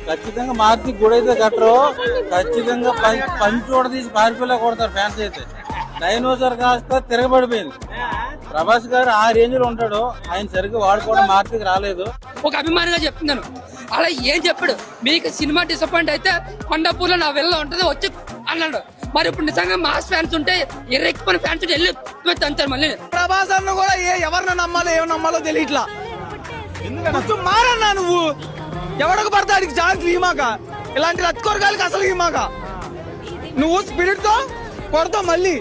ఖచ్చితంగా మార్చి గుడి అయితే కట్టరు, ఖచ్చితంగా పంచి కూడా తీసి పారిపోలే కొడతారు ఫ్యాన్స్ అయితే. డైనోసార్ కాస్త తిరగబడిపోయింది. ప్రభాస్ గారు ఆ రేంజ్ లో ఉంటాడు, ఆయన సరిగ్గా వాడుకోవడం మార్చికి రాలేదు. ఒక అభిమానిగా చెప్తున్నాను, అలా ఏం చెప్పాడు, మీకు సినిమా డిసప్పాయింట్ అయితే కొండాపూర్లో నా వెళ్ళ ఉంటది వచ్చి అన్నాడు. మరి ఇప్పుడు నిజంగా మాస్ ఫ్యాన్స్ ఉంటే ఎర్రెక్కిపోయిన ఫ్యాన్స్ ఉంటే వెళ్ళి తంతారు. మళ్ళీ ప్రభాస్ అన్న కూడా ఎవరిని నమ్మాలో ఏం నమ్మాలో తెలియట్లా. కొంచెం మారన్నా నువ్వు, ఎవడకు పడతాడికి ఛాన్స్ ఇమాక, ఇలాంటి రత్తుకోరగాలకి అసలు ఇమాక. నువ్వు స్పిరిట్ తో కొడతావు మళ్ళీ.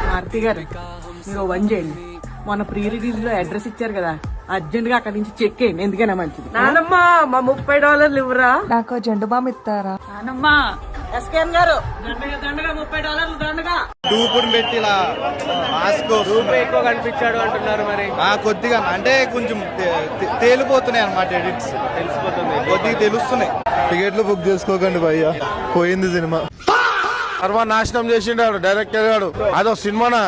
కార్తీ గారు మీరు వన్ చేయండి, మొన్న ప్రీ రిలీజ్ లో అడ్రస్ ఇచ్చారు కదా, అర్జెంట్ గా అక్కడి నుంచి చెక్ చేయండి, ఎందుకైనా మంచిది. నానమ్మా మా $30 ఇవ్వరా, నాకు జెండు బామ్ ఇస్తారా? నానమ్మా ఎస్కేఎం గారు దండగా $30 దండగా. డూపుని పెట్టి ఇలా మాస్క్ ఎక్కువ కనిపించాడు అంటున్నారు. మరి కొద్దిగా అంటే కొంచెం తేలిపోతున్నాయి అన్నమాట, ఎడిట్స్ తెలిసిపోతుంది, కొద్దిగా తెలుస్తున్నాయి. టికెట్లు బుక్ చేసుకోకండి భయ్యా, పోయింది సినిమా. సర్వనాశనం చేసిండాడు డైరెక్టర్ గారు, అదో సినిమానా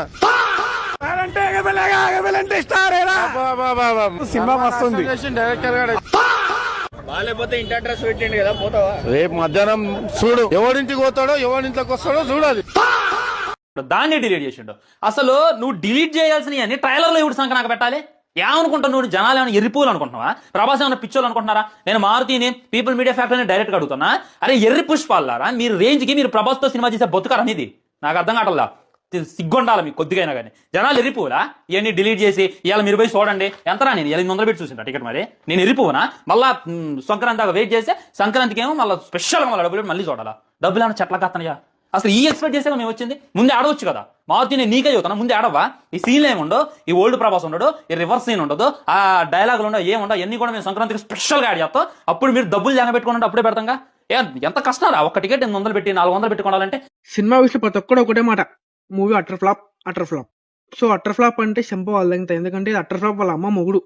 సినిమా వస్తుంది. డైరెక్టర్ గారు వాళ్ళపోతే ఇంటి అడ్రస్ పెట్టిండు కదా, పోతావా? రేపు మధ్యాహ్నం చూడు, ఎవరింటికి పోతాడో ఎవరింట్లోకి వస్తాడో చూడాలి. దాన్ని డిలీట్ చేసిండు. అసలు నువ్వు డిలీట్ చేయాల్సిన అన్ని ట్రైలర్లో ఇప్పుడు సంఖ్య నాకు పెట్టాలి. ఏమనుకుంటావు నువ్వు? జనాలు ఏమైనా ఎర్రిపోలు అనుకుంటున్నావా? ప్రభాస్ ఏమైనా పిచ్చోలు అనుకుంటున్నారా? నేను మారుతిని పీపుల్ మీడియా ఫ్యాక్టరీని డైరెక్ట్గా అడుగుతున్నా, అరే ఎర్రి పుష్పాలారా మీరు రేంజ్కి మీరు ప్రభాస్తో సినిమా చేసే బతుకారు అనేది నాకు అర్థం కావట్లా. సిగ్గుండాలి మీకు కొద్దిగా కానీ. జనాలు ఎర్రిపోలా ఇవన్నీ డిలీట్ చేసి ఇవాళ మీరు పోయి చూడండి ఎంతరా, నేను 800 పెట్టి చూసింటా టికెట్. మరి నేను ఎర్రిపోనా? మళ్ళా సంక్రాంతి దాకా వెయిట్ చేస్తే సంక్రాంతికి ఏమో మళ్ళీ స్పెషల్గా మళ్ళీ డబ్బులు మళ్ళీ చూడాలా? డబ్బులు ఏమైనా చెట్ల కాస్తనయా? అసలు ఈ ఎక్స్పెక్ట్ చేసే మేము వచ్చింది, ముందే ఆడవచ్చు కదా. మారుతి నేను నీకే చెబుతాను, ముందే ఆడవా? ఈ సీన్లు ఏముండో, ఈ ఓల్డ్ ప్రభాస్ ఉండడు, ఈ రివర్స్ సీన్ ఉండదు, ఆ డైలాగులు ఉండవు, ఏముండవు, అన్ని కూడా మేము సంక్రాంతికి స్పెషల్గా యాడ్ చేస్తాం. అప్పుడు మీరు డబ్బులు జాగా పెట్టుకుంటే అప్పుడే పెడతాంగా. ఎంత కష్టం రా, ఒక్క టికెట్ 800 పెట్టి 400 పెట్టుకోవాలంటే. సినిమా విషయం ప్రతి ఒక్కడు ఒకటే మాట, movie utter flop utter flop. So utter flop అంటే చెంప వాళ్ళంతా, ఎందుకంటే అటర్ ఫ్లాప్ వాళ్ళ అమ్మ మొగుడు.